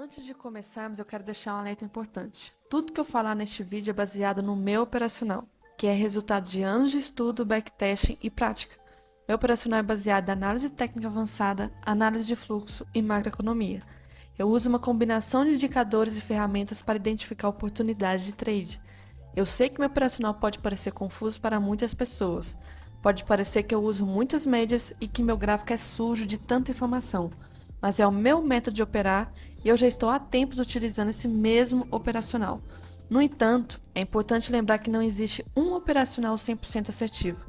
Antes de começarmos, eu quero deixar um alerta importante. Tudo que eu falar neste vídeo é baseado no meu operacional, que é resultado de anos de estudo, backtesting e prática. Meu operacional é baseado em análise técnica avançada, análise de fluxo e macroeconomia. Eu uso uma combinação de indicadores e ferramentas para identificar oportunidades de trade. Eu sei que meu operacional pode parecer confuso para muitas pessoas. Pode parecer que eu uso muitas médias e que meu gráfico é sujo de tanta informação. Mas é o meu método de operar e eu já estou há tempos utilizando esse mesmo operacional. No entanto, é importante lembrar que não existe um operacional 100% assertivo.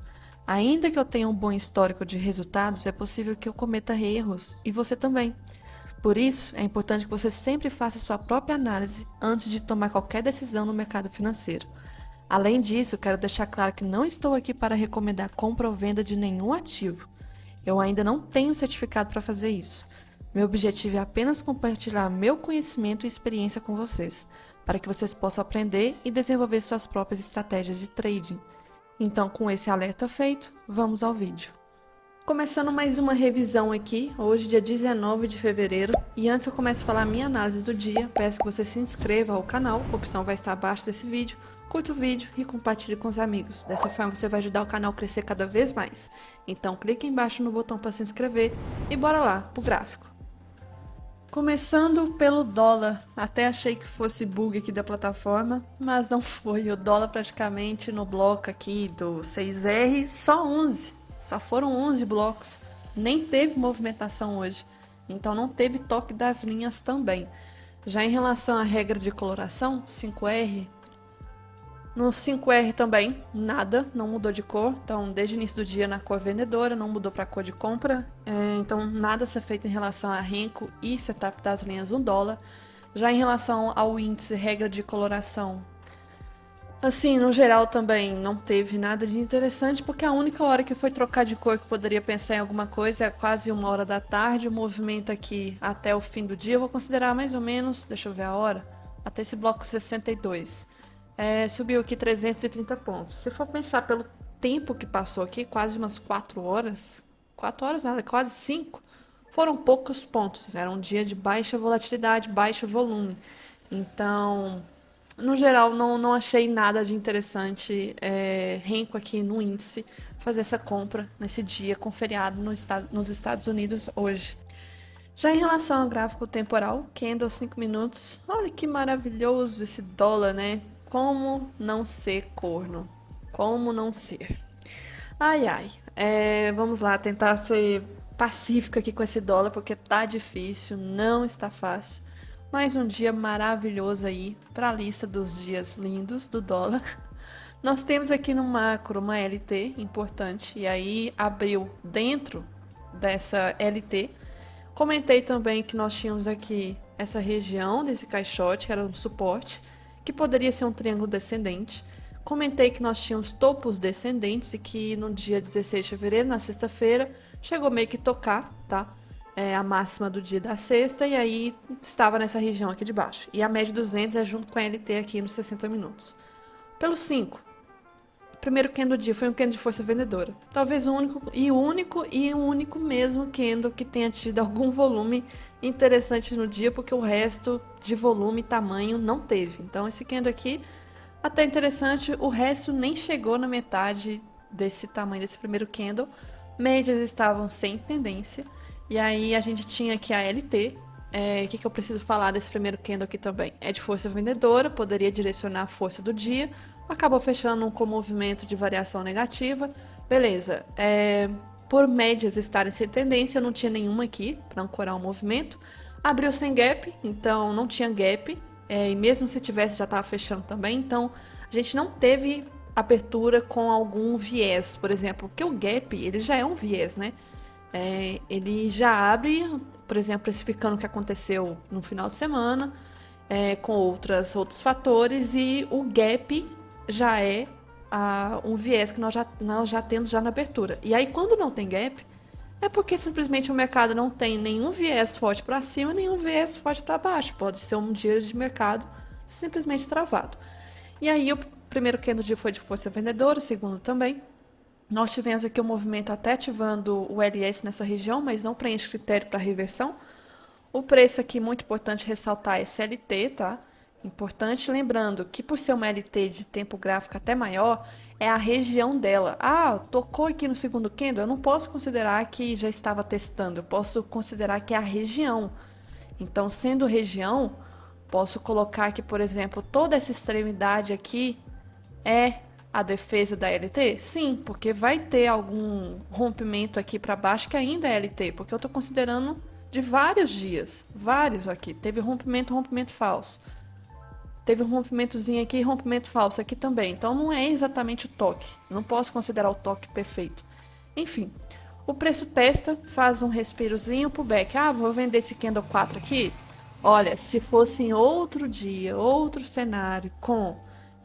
Ainda que eu tenha um bom histórico de resultados, é possível que eu cometa erros, e você também. Por isso, é importante que você sempre faça sua própria análise antes de tomar qualquer decisão no mercado financeiro. Além disso, quero deixar claro que não estou aqui para recomendar compra ou venda de nenhum ativo. Eu ainda não tenho certificado para fazer isso. Meu objetivo é apenas compartilhar meu conhecimento e experiência com vocês, para que vocês possam aprender e desenvolver suas próprias estratégias de trading. Então, com esse alerta feito, vamos ao vídeo. Começando mais uma revisão aqui, hoje dia 19 de fevereiro, e antes eu começo a falar a minha análise do dia, peço que você se inscreva ao canal, a opção vai estar abaixo desse vídeo, curta o vídeo e compartilhe com os amigos, dessa forma você vai ajudar o canal a crescer cada vez mais. Então clique embaixo no botão para se inscrever e bora lá pro gráfico. Começando pelo dólar, até achei que fosse bug aqui da plataforma, mas não foi, o dólar praticamente no bloco aqui do 6R, só foram 11 blocos, nem teve movimentação hoje, então não teve toque das linhas também. Já em relação à regra de coloração, 5R, no 5R também, nada, não mudou de cor, então desde o início do dia na cor vendedora, não mudou para a cor de compra, então nada a ser feito em relação a renko e setup das linhas 1 dólar. Já em relação ao índice regra de coloração, assim, no geral também não teve nada de interessante, porque a única hora que foi trocar de cor que poderia pensar em alguma coisa é quase 1 hora da tarde, o movimento aqui até o fim do dia, eu vou considerar mais ou menos, deixa eu ver a hora, até esse bloco 62. Subiu aqui 330 pontos. Se for pensar pelo tempo que passou aqui, quase umas 4 horas, 4 horas nada, quase 5, foram poucos pontos. Era um dia de baixa volatilidade, baixo volume. Então, no geral, não achei nada de interessante renko aqui no índice fazer essa compra nesse dia com feriado nos Estados Unidos hoje. Já em relação ao gráfico temporal, candle 5 minutos, olha que maravilhoso esse dólar, né? Como não ser corno? Como não ser? Ai, ai. Vamos lá, tentar ser pacífica aqui com esse dólar, porque tá difícil, não está fácil. Mais um dia maravilhoso aí para a lista dos dias lindos do dólar. Nós temos aqui no macro uma LT importante, e aí abriu dentro dessa LT. Comentei também que nós tínhamos aqui essa região desse caixote, que era um suporte, que poderia ser um triângulo descendente. Comentei que nós tínhamos topos descendentes e que no dia 16 de fevereiro, na sexta-feira, chegou meio que tocar, tá? A máxima do dia da sexta, e aí estava nessa região aqui de baixo. E a média 200 é junto com a LT aqui nos 60 minutos. Pelo 5, o primeiro candle do dia foi um candle de força vendedora. Talvez o único mesmo candle que tenha tido algum volume interessante no dia, porque o resto de volume e tamanho não teve. Então esse candle aqui até interessante, o resto nem chegou na metade desse tamanho desse primeiro candle. Médias estavam sem tendência. E aí a gente tinha aqui a LT. O que eu preciso falar desse primeiro candle aqui também? É de força vendedora, poderia direcionar a força do dia. Acabou fechando com movimento de variação negativa. Beleza. Por médias estarem sem tendência, eu não tinha nenhuma aqui para ancorar o movimento. Abriu sem gap, então não tinha gap. E mesmo se tivesse, já estava fechando também. Então a gente não teve abertura com algum viés, por exemplo. Porque o gap, ele já é um viés, né? Ele já abre, por exemplo, precificando o que aconteceu no final de semana, com outros fatores, e o gap já é um viés que nós já temos já na abertura. E aí, quando não tem gap, é porque simplesmente o mercado não tem nenhum viés forte para cima, nenhum viés forte para baixo. Pode ser um dia de mercado simplesmente travado. E aí, o primeiro candle do dia foi de força vendedora, o segundo também. Nós tivemos aqui o movimento até ativando o LS nessa região, mas não preenche critério para reversão. O preço aqui, muito importante ressaltar, é CLT, tá? Importante lembrando que por ser uma LT de tempo gráfico até maior, é a região dela. Ah, tocou aqui no segundo candle, eu não posso considerar que já estava testando, eu posso considerar que é a região. Então, sendo região, posso colocar que, por exemplo, toda essa extremidade aqui é a defesa da LT? Sim, porque vai ter algum rompimento aqui para baixo que ainda é LT, porque eu estou considerando de vários dias, vários aqui. Teve rompimento, rompimento falso. Teve um rompimentozinho aqui e rompimento falso aqui também. Então não é exatamente o toque. Não posso considerar o toque perfeito. Enfim, o preço testa, faz um respirozinho pro back. Ah, vou vender esse candle 4 aqui. Olha, se fosse em outro dia, outro cenário, com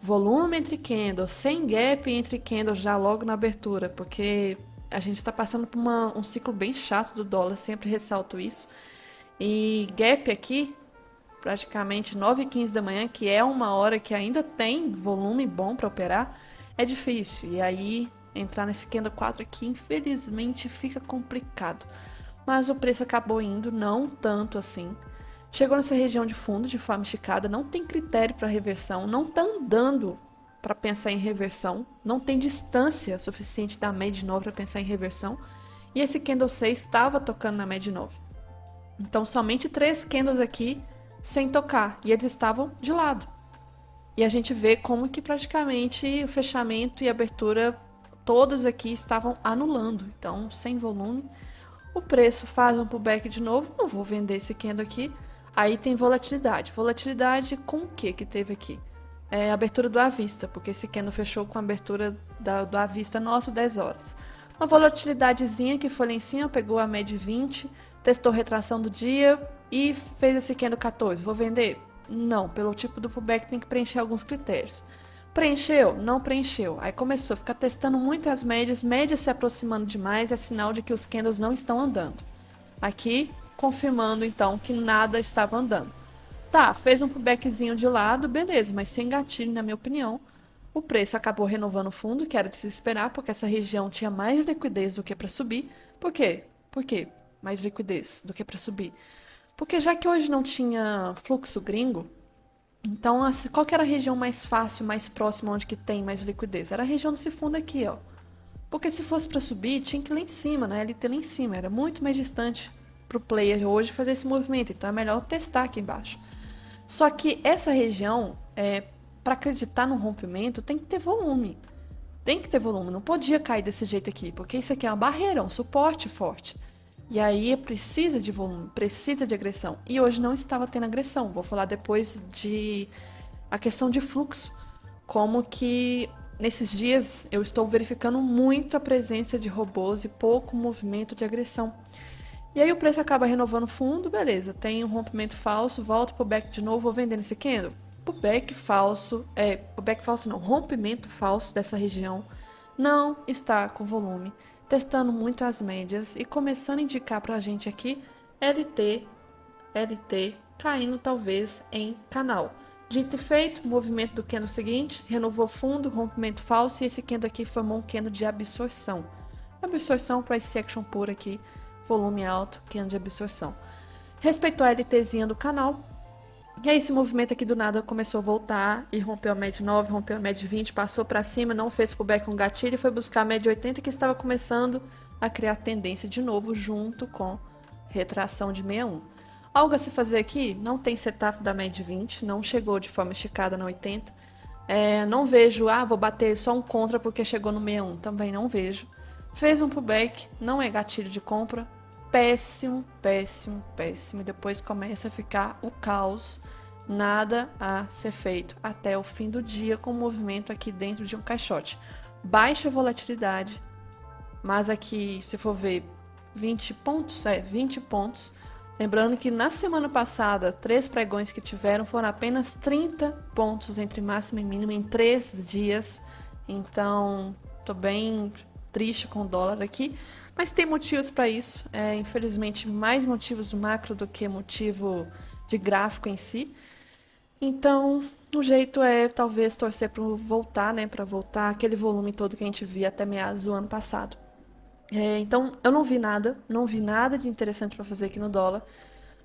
volume entre candles, sem gap entre candles já logo na abertura, porque a gente está passando por um ciclo bem chato do dólar, sempre ressalto isso. E gap aqui, praticamente 9h15 da manhã, que é uma hora que ainda tem volume bom para operar, é difícil. E aí, entrar nesse candle 4 aqui, infelizmente, fica complicado. Mas o preço acabou indo, não tanto assim. Chegou nessa região de fundo de forma esticada, não tem critério para reversão, não está andando para pensar em reversão, não tem distância suficiente da média 9 para pensar em reversão. E esse candle 6 estava tocando na média 9. Então, somente 3 candles aqui sem tocar, e eles estavam de lado. E a gente vê como que praticamente o fechamento e a abertura, todos aqui estavam anulando. Então, sem volume, o preço faz um pullback de novo, não vou vender esse candle aqui. Aí tem volatilidade. Volatilidade com o que teve aqui? É a abertura do à vista, porque esse candle fechou com a abertura do à vista nosso 10 horas. Uma volatilidadezinha que foi lá em cima, pegou a média 20, testou retração do dia e fez esse candle 14. Vou vender? Não, pelo tipo do pullback tem que preencher alguns critérios. Preencheu? Não preencheu. Aí começou a ficar testando muito as médias se aproximando demais, é sinal de que os candles não estão andando. Aqui, confirmando então que nada estava andando. Tá, fez um pullbackzinho de lado, beleza, mas sem gatilho, na minha opinião. O preço acabou renovando o fundo, que era de se esperar, porque essa região tinha mais liquidez do que para subir. Por quê? Por quê? Mais liquidez do que para subir. Porque já que hoje não tinha fluxo gringo, então qual que era a região mais fácil, mais próxima, onde que tem mais liquidez? Era a região desse fundo aqui, ó. Porque se fosse para subir, tinha que ir lá em cima, né? LT lá em cima, era muito mais distante para o player hoje fazer esse movimento, então é melhor testar aqui embaixo. Só que essa região, para acreditar no rompimento, tem que ter volume. Tem que ter volume, não podia cair desse jeito aqui, porque isso aqui é uma barreira, um suporte forte. E aí precisa de volume, precisa de agressão. E hoje não estava tendo agressão. Vou falar depois de a questão de fluxo. Como que nesses dias eu estou verificando muito a presença de robôs e pouco movimento de agressão. E aí o preço acaba renovando o fundo, beleza. Tem um rompimento falso, volta pro back de novo, vou vender nesse candle. Pullback falso, rompimento falso dessa região não está com volume. Testando muito as médias e começando a indicar para a gente aqui LT, caindo talvez em canal. Dito e feito, movimento do candle seguinte, renovou fundo, rompimento falso e esse candle aqui formou um candle de absorção. Absorção, price action pura aqui, volume alto, candle de absorção. Respeitou a LTzinha do canal. E aí esse movimento aqui do nada começou a voltar e rompeu a média 9, rompeu a média 20, passou para cima, não fez pullback com gatilho e foi buscar a média 80 que estava começando a criar tendência de novo junto com retração de 61. Algo a se fazer aqui, não tem setup da média 20, não chegou de forma esticada na 80. Não vejo, vou bater só um contra porque chegou no 61, também não vejo. Fez um pullback, não é gatilho de compra. Péssimo, péssimo, péssimo. E depois começa a ficar o caos. Nada a ser feito até o fim do dia com o movimento aqui dentro de um caixote. Baixa volatilidade, mas aqui, se for ver, 20 pontos, 20 pontos. Lembrando que na semana passada, 3 pregões que tiveram foram apenas 30 pontos entre máximo e mínimo em 3 dias. Então, tô bem triste com o dólar aqui. Mas tem motivos para isso, infelizmente mais motivos macro do que motivo de gráfico em si. Então, o jeito é talvez torcer para voltar, né, para voltar aquele volume todo que a gente via até meados do ano passado. Então, eu não vi nada de interessante para fazer aqui no dólar.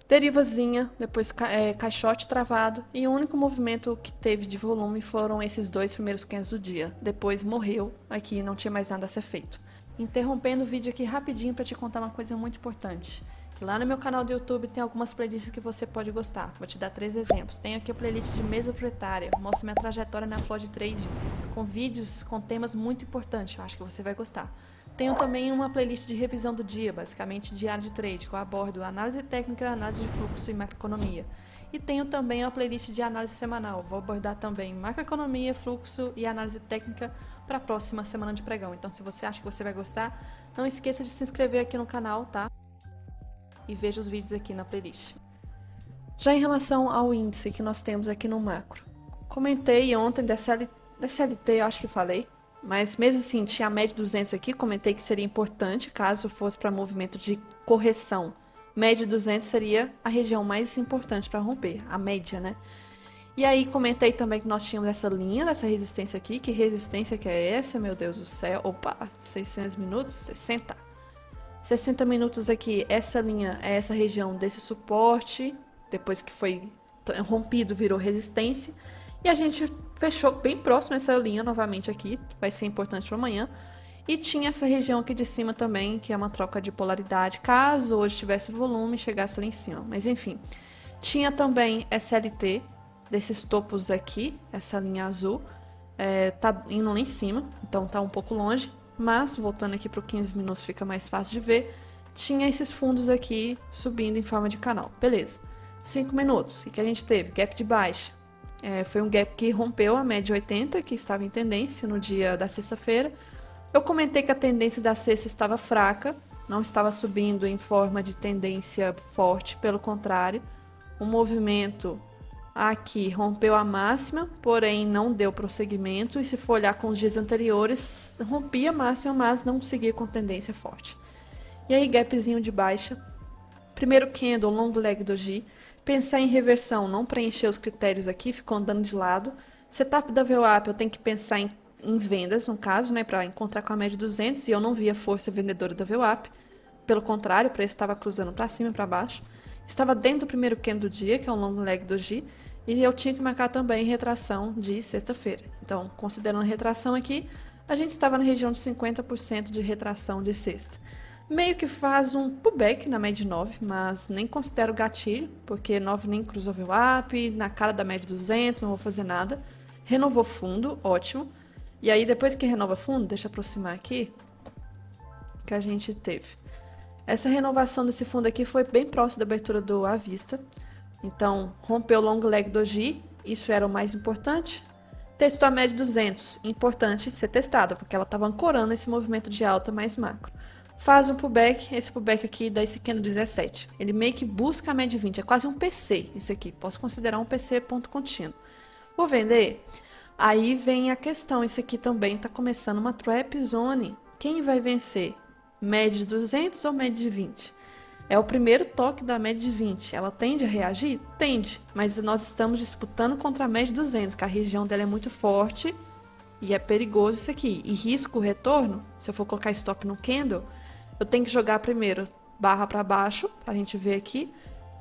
Derivazinha, depois caixote travado, e o único movimento que teve de volume foram esses 2 primeiros candles do dia. Depois morreu, aqui não tinha mais nada a ser feito. Interrompendo o vídeo aqui rapidinho para te contar uma coisa muito importante. Que lá no meu canal do YouTube tem algumas playlists que você pode gostar. Vou te dar 3 exemplos. Tenho aqui a playlist de mesa proprietária, mostra minha trajetória na Flood Trade, com vídeos com temas muito importantes, eu acho que você vai gostar. Tenho também uma playlist de revisão do dia, basicamente diário de trade, que eu abordo análise técnica, análise de fluxo e macroeconomia. E tenho também uma playlist de análise semanal, vou abordar também macroeconomia, fluxo e análise técnica para a próxima semana de pregão. Então, se você acha que você vai gostar, não esqueça de se inscrever aqui no canal, tá? E veja os vídeos aqui na playlist. Já em relação ao índice que nós temos aqui no macro, comentei ontem da CLT, eu acho que falei, mas mesmo assim tinha a média 200 aqui, comentei que seria importante caso fosse para movimento de correção. Média 200 seria a região mais importante para romper, a média, né? E aí comentei também que nós tínhamos essa linha dessa resistência aqui, que resistência que é essa, meu Deus do céu? Opa, 600 minutos, 60 minutos aqui, essa linha é essa região desse suporte, depois que foi rompido virou resistência, e a gente fechou bem próximo essa linha novamente aqui, vai ser importante para amanhã, e tinha essa região aqui de cima também, que é uma troca de polaridade, caso hoje tivesse volume e chegasse lá em cima, mas enfim. Tinha também SLT, desses topos aqui, essa linha azul, tá indo lá em cima, então tá um pouco longe, mas voltando aqui para o 15 minutos fica mais fácil de ver, tinha esses fundos aqui subindo em forma de canal, beleza. 5 minutos, o que a gente teve? Gap de baixa, foi um gap que rompeu a média 80, que estava em tendência no dia da sexta-feira. Eu comentei que a tendência da sexta estava fraca, não estava subindo em forma de tendência forte, pelo contrário, o movimento aqui rompeu a máxima, porém não deu prosseguimento, e se for olhar com os dias anteriores, rompia a máxima, mas não seguia com tendência forte. E aí, gapzinho de baixa. Primeiro candle, long leg doji. Pensar em reversão, não preencher os critérios aqui, ficou andando de lado. Setup da VWAP, eu tenho que pensar em vendas, no caso, né, para encontrar com a média 200, e eu não via força vendedora da VWAP. Pelo contrário, o preço estava cruzando para cima e para baixo. Estava dentro do primeiro candle do dia, que é um long leg doji. E eu tinha que marcar também retração de sexta-feira. Então, considerando retração aqui, a gente estava na região de 50% de retração de sexta. Meio que faz um pullback na média 9, mas nem considero gatilho, porque 9 nem cruzou VWAP, na cara da média 200, não vou fazer nada. Renovou fundo, ótimo. E aí, depois que renova fundo, deixa eu aproximar aqui, que a gente teve. Essa renovação desse fundo aqui foi bem próximo da abertura do à vista. Então, rompeu o long leg doji, isso era o mais importante. Testou a média 200, importante ser testada, porque ela estava ancorando esse movimento de alta mais macro. Faz um pullback, esse pullback aqui dá esse candle 17. Ele meio que busca a média 20, é quase um PC isso aqui, posso considerar um PC ponto contínuo. Vou vender? Aí vem a questão, isso aqui também está começando uma trap zone. Quem vai vencer? Média de 200 ou média de 20? É o primeiro toque da média de 20. Ela tende a reagir? Tende. Mas nós estamos disputando contra a média de 200, que a região dela é muito forte e é perigoso isso aqui. E risco o retorno, se eu for colocar stop no candle, eu tenho que jogar primeiro barra para baixo, para a gente ver aqui.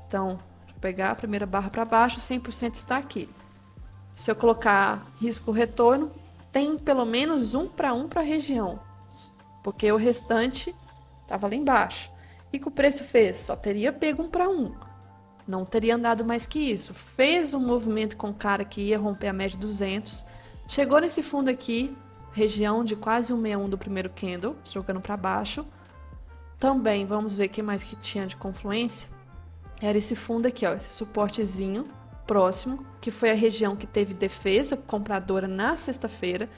Então, vou pegar a primeira barra para baixo, 100% está aqui. Se eu colocar risco retorno, tem pelo menos 1 para a região, porque o restante estava lá embaixo. E que o preço fez? Só teria pego 1 para 1. Não teria andado mais que isso. Fez um movimento com o cara que ia romper a média 200. Chegou nesse fundo aqui, região de quase 161 do primeiro candle, jogando para baixo. Também, vamos ver o que mais que tinha de confluência. Era esse fundo aqui, ó, esse suportezinho próximo, que foi a região que teve defesa compradora na sexta-feira.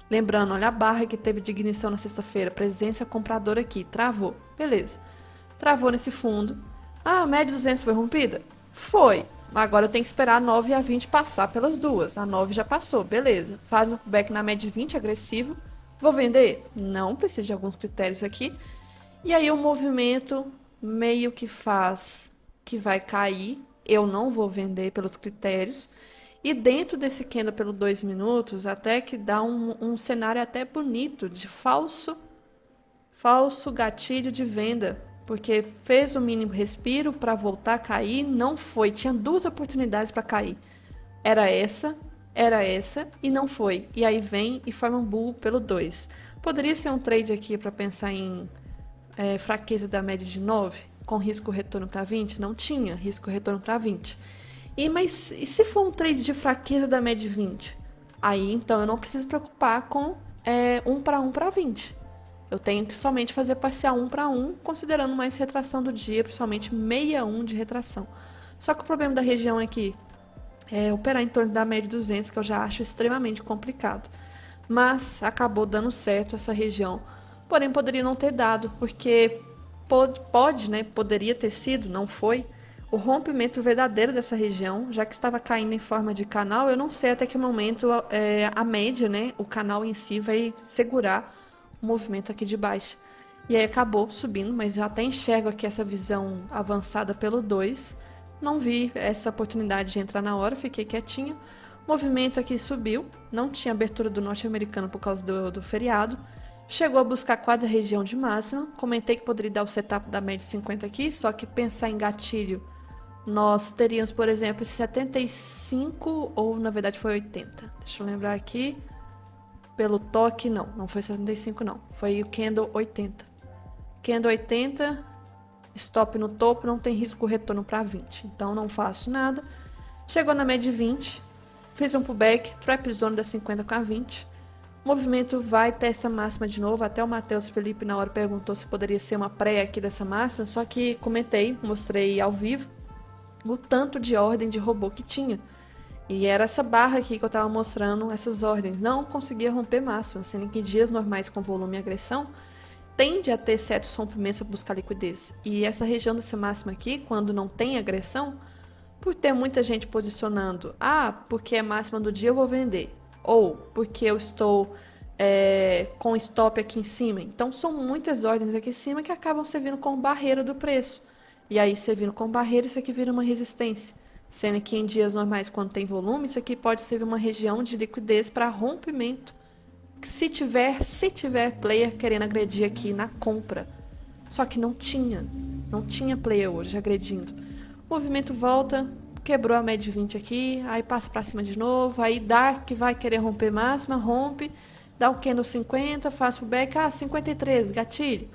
Lembrando, olha a barra que teve de ignição na sexta-feira, presença compradora aqui, travou, beleza. Travou nesse fundo. Ah, a média 200 foi rompida? Foi. Agora eu tenho que esperar a 9 e a 20 passar pelas duas. A 9 já passou, beleza. Faz um pullback na média 20, agressivo. Vou vender? Não, preciso de alguns critérios aqui. E aí o movimento meio que faz que vai cair. Eu não vou vender pelos critérios. E dentro desse candle pelo 2 minutos, até que dá um cenário até bonito de falso gatilho de venda. porque fez o mínimo respiro para voltar a cair, não foi. Tinha duas oportunidades para cair. Era essa e não foi. E aí vem e forma um bull pelo 2. Poderia ser um trade aqui para pensar em fraqueza da média de 9, com risco retorno para 20? Não tinha risco retorno para 20. Mas e se for um trade de fraqueza da média de 20? Aí então eu não preciso preocupar com 1 para 1 para 20. Eu tenho que somente fazer parcial 1 para 1, considerando mais retração do dia, principalmente 61 de retração. Só que o problema da região aqui é operar em torno da média de 200, que eu já acho extremamente complicado. Mas acabou dando certo essa região. Porém, poderia não ter dado, porque poderia ter sido, não foi, o rompimento verdadeiro dessa região, já que estava caindo em forma de canal. Eu não sei até que momento a média, né, o canal em si vai segurar o movimento aqui de baixo. E aí acabou subindo, mas eu até enxergo aqui essa visão avançada pelo 2. Não vi essa oportunidade de entrar na hora, fiquei quietinha. O movimento aqui subiu, não tinha abertura do norte-americano por causa do feriado. Chegou a buscar quase a região de máxima. Comentei que poderia dar o setup da média de 50 aqui, só que pensar em gatilho, nós teríamos, por exemplo, 75 ou na verdade foi 80. Deixa eu lembrar aqui. Pelo toque, não foi 75 não. Foi o candle 80. Candle 80, stop no topo, não tem risco retorno para 20. Então não faço nada. Chegou na média de 20, fiz um pullback, trap zone da 50 com a 20. O movimento vai ter essa máxima de novo. Até o Matheus Felipe na hora perguntou se poderia ser uma pré aqui dessa máxima, só que comentei, mostrei ao vivo o tanto de ordem de robô que tinha. E era essa barra aqui que eu estava mostrando, essas ordens. Não conseguia romper máxima, sendo que em dias normais com volume e agressão, tende a ter certos rompimentos para buscar liquidez. E essa região dessa máxima aqui, quando não tem agressão, por ter muita gente posicionando, porque é máxima do dia eu vou vender, ou porque eu estou com stop aqui em cima. Então são muitas ordens aqui em cima que acabam servindo como barreira do preço. E aí, servindo como barreira, isso aqui vira uma resistência. Sendo que em dias normais, quando tem volume, isso aqui pode ser uma região de liquidez para rompimento. Se tiver player querendo agredir aqui na compra. Só que não tinha player hoje agredindo. O movimento volta, quebrou a média de 20 aqui, aí passa para cima de novo, aí dá que vai querer romper máxima, rompe, dá o candle 50, faz o back, 53, gatilho.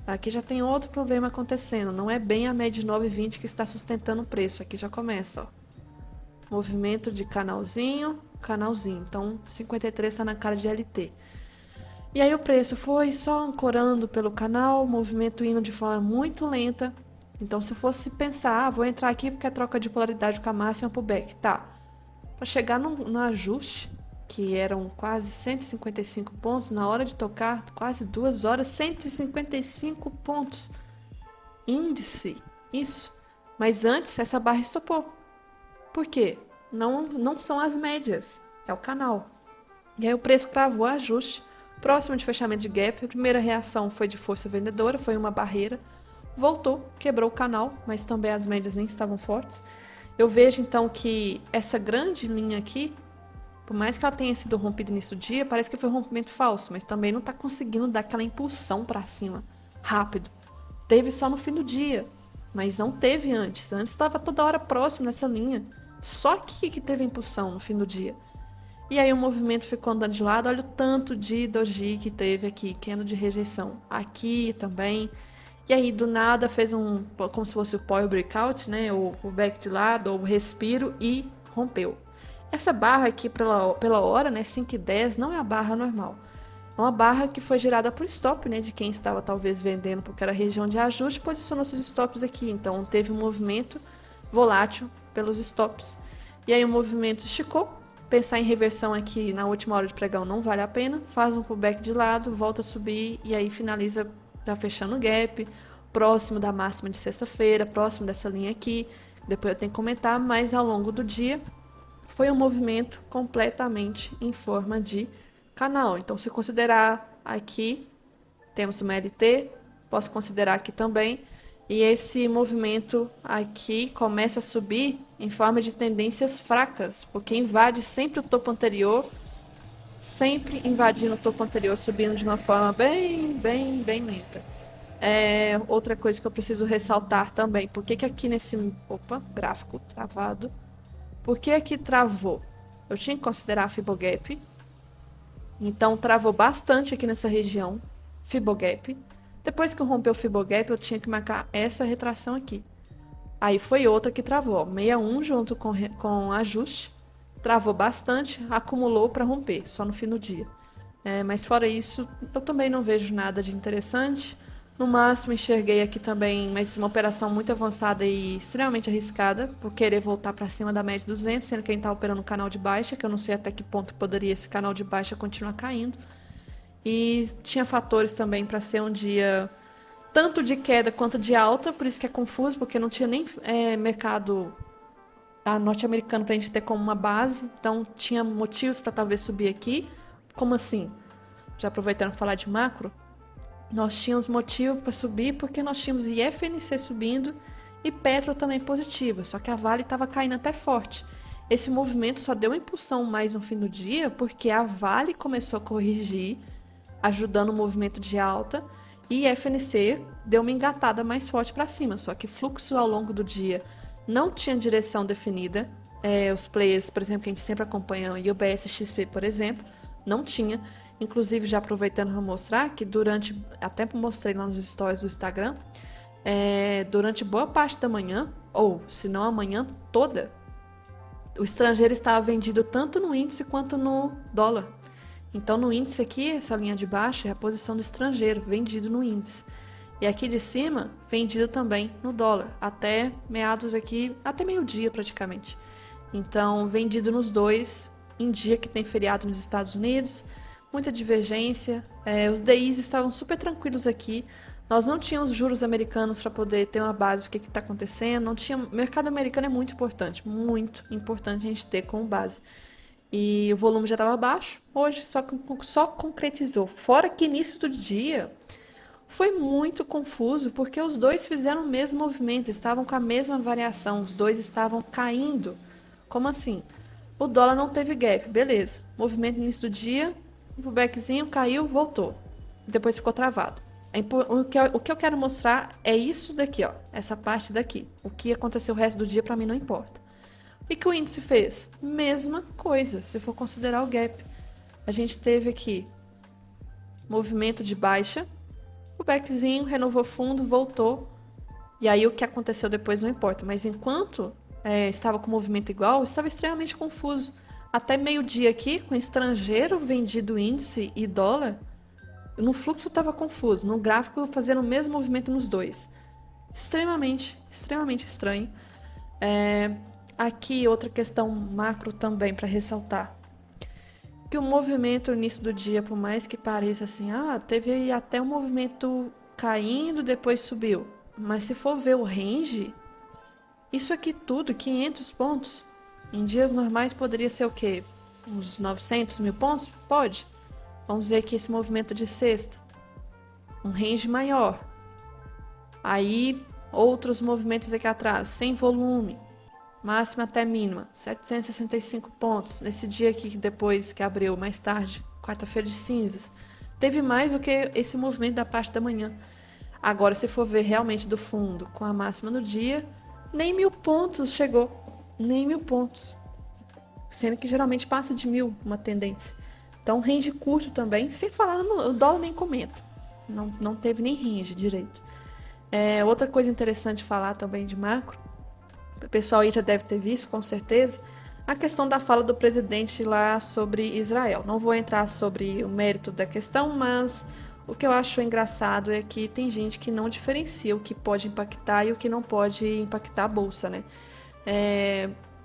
Aqui já tem outro problema acontecendo, não é bem a média de 9,20 que está sustentando o preço, aqui já começa, ó. Movimento de canalzinho, então 53 está na cara de LT. E aí o preço foi só ancorando pelo canal, movimento indo de forma muito lenta. Então se fosse pensar, vou entrar aqui porque é troca de polaridade com a máxima pro back, tá. Para chegar no ajuste, que eram quase 155 pontos, na hora de tocar, quase 2 horas, 155 pontos. Índice, isso. Mas antes, essa barra estopou. Por quê? Não são as médias, é o canal. E aí o preço cravou ajuste, próximo de fechamento de gap. A primeira reação foi de força vendedora, foi uma barreira. Voltou, quebrou o canal, mas também as médias nem estavam fortes. Eu vejo então que essa grande linha aqui, por mais que ela tenha sido rompida nesse dia, parece que foi um rompimento falso, mas também não está conseguindo dar aquela impulsão para cima, rápido. Teve só no fim do dia, mas não teve antes. Antes estava toda hora próximo nessa linha. Só aqui que teve impulsão no fim do dia. E aí o movimento ficou andando de lado. Olha o tanto de doji que teve aqui, candle de rejeição. Aqui também. E aí do nada fez como se fosse o power breakout, né? O back de lado, ou o respiro e rompeu. Essa barra aqui pela hora, né, 5,10, não é a barra normal. É uma barra que foi gerada por stop, né, de quem estava talvez vendendo porque era região de ajuste, posicionou seus stops aqui. Então teve um movimento volátil pelos stops. E aí o movimento esticou. Pensar em reversão aqui na última hora de pregão não vale a pena. Faz um pullback de lado, volta a subir e aí finaliza já fechando o gap, próximo da máxima de sexta-feira, próximo dessa linha aqui. Depois eu tenho que comentar, mas ao longo do dia foi um movimento completamente em forma de canal. Então, se considerar aqui, temos uma LT, posso considerar aqui também. E esse movimento aqui começa a subir em forma de tendências fracas, porque invade sempre o topo anterior, sempre invadindo o topo anterior, subindo de uma forma bem lenta. Outra coisa que eu preciso ressaltar também, por que que aqui nesse, opa, gráfico travado, por que aqui travou? Eu tinha que considerar a Fibogap, então travou bastante aqui nessa região, Fibogap. Depois que eu rompeu o Fibogap, eu tinha que marcar essa retração aqui. Aí foi outra que travou, ó, 61 junto com ajuste, travou bastante, acumulou para romper, só no fim do dia. Mas fora isso, eu também não vejo nada de interessante. No máximo, enxerguei aqui também, mas uma operação muito avançada e extremamente arriscada, por querer voltar para cima da média 200, sendo que a gente está operando um canal de baixa, que eu não sei até que ponto poderia esse canal de baixa continuar caindo. E tinha fatores também para ser um dia tanto de queda quanto de alta, por isso que é confuso, porque não tinha nem mercado norte-americano para a gente ter como uma base, então tinha motivos para talvez subir aqui. Como assim? Já aproveitando para falar de macro, nós tínhamos motivo para subir porque nós tínhamos IFNC subindo e Petro também positiva, só que a Vale estava caindo até forte. Esse movimento só deu uma impulsão mais no fim do dia porque a Vale começou a corrigir, ajudando o movimento de alta, e FNC deu uma engatada mais forte para cima, só que fluxo ao longo do dia não tinha direção definida. Os players, por exemplo, que a gente sempre acompanha, o UBS XP, por exemplo, não tinha. Inclusive, já aproveitando para mostrar que até mostrei lá nos stories do Instagram, durante boa parte da manhã, ou se não a manhã toda, o estrangeiro estava vendido tanto no índice quanto no dólar. Então, no índice aqui, essa linha de baixo é a posição do estrangeiro, vendido no índice. E aqui de cima, vendido também no dólar, até meados aqui, até meio-dia praticamente. Então, vendido nos dois, em dia que tem feriado nos Estados Unidos, muita divergência, os DIs estavam super tranquilos aqui, nós não tínhamos juros americanos para poder ter uma base do que está acontecendo, não tinha, o mercado americano é muito importante a gente ter como base. E o volume já estava baixo, hoje só concretizou. Fora que início do dia foi muito confuso, porque os dois fizeram o mesmo movimento, estavam com a mesma variação, os dois estavam caindo. Como assim? O dólar não teve gap, beleza. Movimento no início do dia, o pullbackzinho caiu, voltou. Depois ficou travado. O que eu quero mostrar é isso daqui, ó, essa parte daqui. O que aconteceu o resto do dia para mim não importa. O que o índice fez? Mesma coisa, se for considerar o gap. A gente teve aqui movimento de baixa, o backzinho renovou fundo, voltou. E aí o que aconteceu depois não importa. Mas enquanto estava com o movimento igual, estava extremamente confuso. Até meio-dia aqui, com estrangeiro vendido índice e dólar, no fluxo estava confuso. No gráfico fazendo o mesmo movimento nos dois. Extremamente estranho. Aqui outra questão macro também para ressaltar. Que o movimento no início do dia, por mais que pareça assim, teve até um movimento caindo, depois subiu. Mas se for ver o range, isso aqui tudo, 500 pontos, em dias normais poderia ser o quê? Uns 900 mil pontos? Pode. Vamos dizer que esse movimento de sexta, um range maior. Aí, outros movimentos aqui atrás, sem volume. Máxima até mínima, 765 pontos. Nesse dia aqui, depois que abriu mais tarde, quarta-feira de cinzas, teve mais do que esse movimento da parte da manhã. Agora, se for ver realmente do fundo, com a máxima do dia, nem 1000 pontos chegou. Nem 1000 pontos. Sendo que geralmente passa de 1000 uma tendência. Então, range curto também, sem falar no dólar, nem comento. Não teve nem range direito. Outra coisa interessante falar também de macro, o pessoal aí já deve ter visto, com certeza, a questão da fala do presidente lá sobre Israel. Não vou entrar sobre o mérito da questão, mas o que eu acho engraçado é que tem gente que não diferencia o que pode impactar e o que não pode impactar a bolsa, né?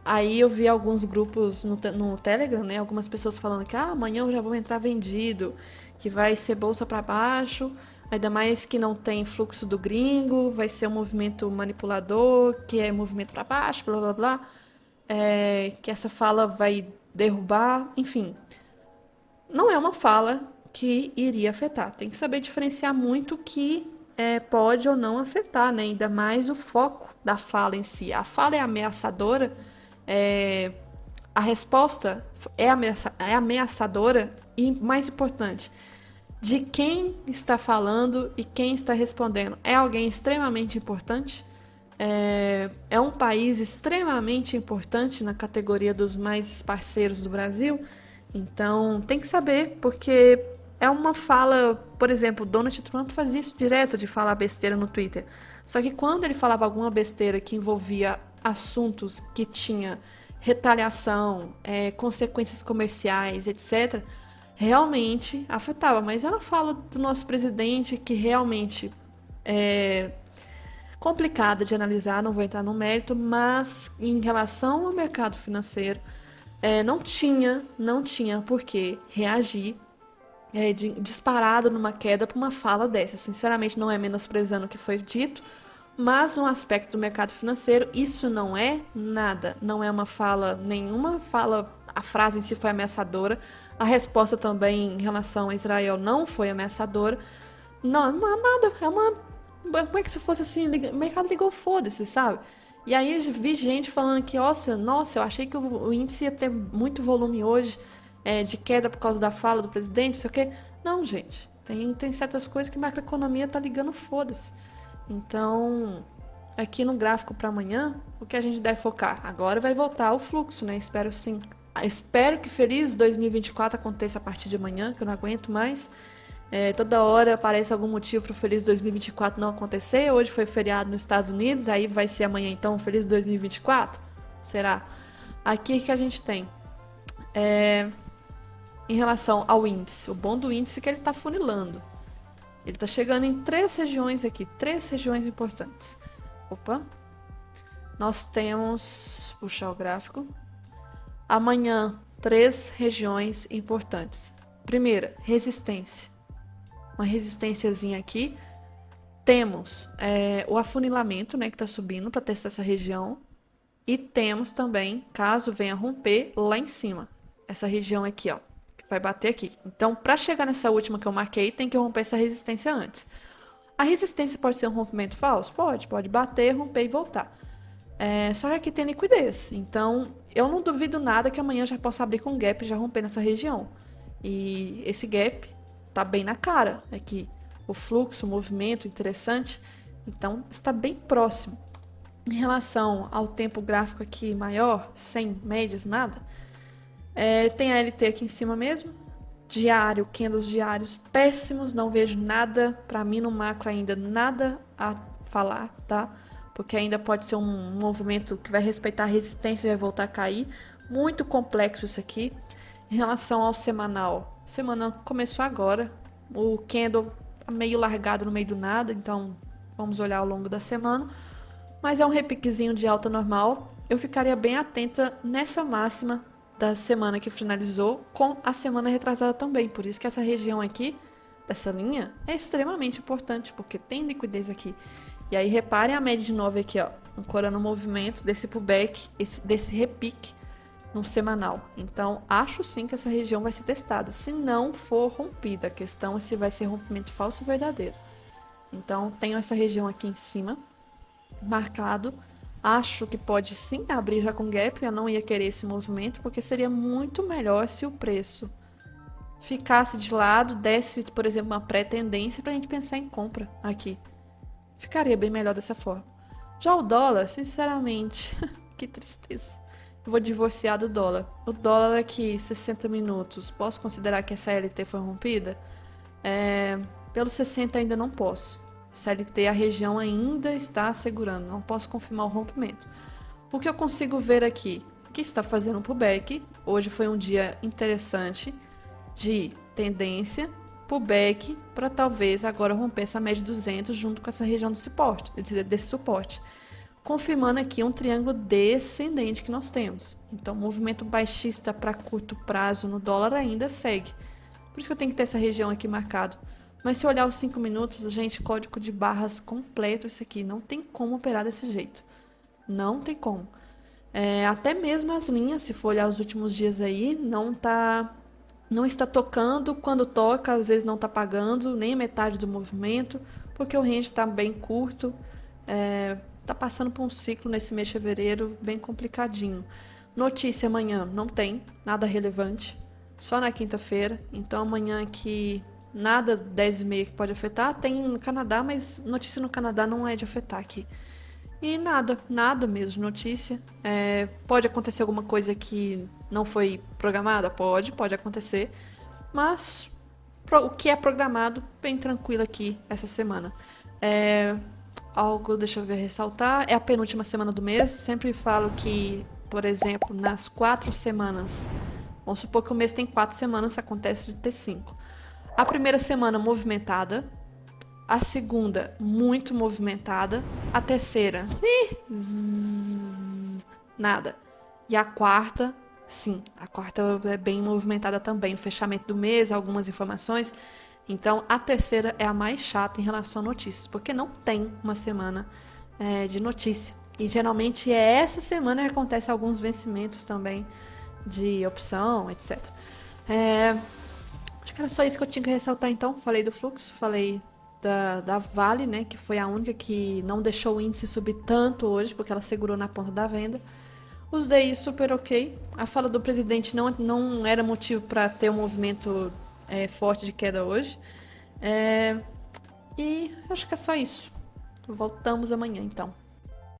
Aí eu vi alguns grupos no Telegram, né? Algumas pessoas falando que amanhã eu já vou entrar vendido, que vai ser bolsa para baixo. Ainda mais que não tem fluxo do gringo, vai ser um movimento manipulador, que é movimento para baixo, blá blá blá, que essa fala vai derrubar, enfim. Não é uma fala que iria afetar. Tem que saber diferenciar muito o que pode ou não afetar, né? Ainda mais o foco da fala em si. A fala é ameaçadora, a resposta é ameaçadora e, mais importante, de quem está falando e quem está respondendo. É alguém extremamente importante? É um país extremamente importante na categoria dos mais parceiros do Brasil? Então, tem que saber, porque é uma fala, por exemplo, Donald Trump fazia isso direto de falar besteira no Twitter. Só que quando ele falava alguma besteira que envolvia assuntos que tinha retaliação, consequências comerciais, etc., realmente afetava. Mas é uma fala do nosso presidente que realmente é complicada de analisar, não vou entrar no mérito, mas em relação ao mercado financeiro, não tinha por que reagir disparado numa queda por uma fala dessa. Sinceramente, não é menosprezando o que foi dito, mas um aspecto do mercado financeiro, isso não é nada. Não é uma fala, nenhuma fala, a frase em si foi ameaçadora. A resposta também em relação a Israel não foi ameaçadora. Não, não é nada, como é que se fosse assim, o mercado ligou, foda-se, sabe? E aí vi gente falando que, nossa, eu achei que o índice ia ter muito volume hoje, de queda por causa da fala do presidente, sei o quê. Não, gente, tem certas coisas que a macroeconomia tá ligando, foda-se. Então, aqui no gráfico para amanhã, o que a gente deve focar? Agora vai voltar o fluxo, né? Espero sim. Espero que feliz 2024 aconteça a partir de amanhã, que eu não aguento mais. Toda hora aparece algum motivo para o Feliz 2024 não acontecer. Hoje foi feriado nos Estados Unidos, aí vai ser amanhã então Feliz 2024? Será? Aqui que a gente tem em relação ao índice. O bom do índice é que ele está funilando. Ele está chegando em 3 regiões aqui, 3 regiões importantes. Opa! Nós temos, puxar o gráfico. Amanhã, 3 regiões importantes. Primeira, resistência. Uma resistênciazinha aqui. Temos o afunilamento, né, que está subindo para testar essa região. E temos também, caso venha romper, lá em cima. Essa região aqui, ó, que vai bater aqui. Então, para chegar nessa última que eu marquei, tem que romper essa resistência antes. A resistência pode ser um rompimento falso? Pode bater, romper e voltar. Só que aqui tem liquidez. Então, eu não duvido nada que amanhã já possa abrir com gap e já romper nessa região. E esse gap tá bem na cara aqui. O fluxo, o movimento interessante. Então, está bem próximo. Em relação ao tempo gráfico aqui maior, sem médias, nada, tem a LT aqui em cima mesmo. Diário, candles diários péssimos, não vejo nada, para mim no macro ainda nada a falar, tá? Porque ainda pode ser um movimento que vai respeitar a resistência e vai voltar a cair. Muito complexo isso aqui. Em relação ao semanal, semana começou agora, o candle tá meio largado no meio do nada, então vamos olhar ao longo da semana. Mas é um repiquezinho de alta normal. Eu ficaria bem atenta nessa máxima da semana que finalizou com a semana retrasada também. Por isso que essa região aqui, dessa linha, é extremamente importante, porque tem liquidez aqui. E aí reparem a média de 9 aqui, ó, ancorando o movimento desse pullback, desse repique no semanal. Então, acho sim que essa região vai ser testada, se não for rompida. A questão é se vai ser rompimento falso ou verdadeiro. Então, tenho essa região aqui em cima, marcado. Acho que pode sim abrir já com gap, eu não ia querer esse movimento, porque seria muito melhor se o preço ficasse de lado, desse, por exemplo, uma pré-tendência para a gente pensar em compra aqui. Ficaria bem melhor dessa forma. Já o dólar, sinceramente, que tristeza. Eu vou divorciar do dólar. O dólar aqui, 60 minutos, posso considerar que essa LT foi rompida? Pelos 60 ainda não posso. CLT, a região ainda está segurando, não posso confirmar o rompimento. O que eu consigo ver aqui, que está fazendo um pullback, hoje foi um dia interessante de tendência, pullback, para talvez agora romper essa média de 200 junto com essa região do suporte, desse suporte. Confirmando aqui um triângulo descendente que nós temos. Então, o movimento baixista para curto prazo no dólar ainda segue. Por isso que eu tenho que ter essa região aqui marcado. Mas se olhar os 5 minutos, gente, código de barras completo isso aqui. Não tem como operar desse jeito. Não tem como. Até mesmo as linhas, se for olhar os últimos dias aí, não está tocando. Quando toca, às vezes não está pagando nem a metade do movimento, porque o range está bem curto. Está passando por um ciclo nesse mês de fevereiro bem complicadinho. Notícia amanhã não tem nada relevante. Só na quinta-feira. Então amanhã aqui nada 10h30 que pode afetar. Tem no Canadá, mas notícia no Canadá não é de afetar aqui. E nada mesmo, notícia. Pode acontecer alguma coisa que não foi programada? Pode acontecer. Mas o que é programado, bem tranquilo aqui essa semana. Algo, deixa eu ver, ressaltar, é a penúltima semana do mês. Sempre falo que, por exemplo, nas 4 semanas, vamos supor que o mês tem 4 semanas, acontece de ter 5. A primeira semana movimentada, a segunda muito movimentada, a terceira nada. E a quarta, sim, a quarta é bem movimentada também, o fechamento do mês, algumas informações. Então, a terceira é a mais chata em relação a notícias, porque não tem uma semana de notícia. E geralmente é essa semana que acontece alguns vencimentos também de opção, etc. Acho que era só isso que eu tinha que ressaltar então. Falei do fluxo, falei da Vale, né, que foi a única que não deixou o índice subir tanto hoje, porque ela segurou na ponta da venda. Os DI super ok. A fala do presidente não era motivo para ter um movimento forte de queda hoje. E acho que é só isso. Voltamos amanhã, então.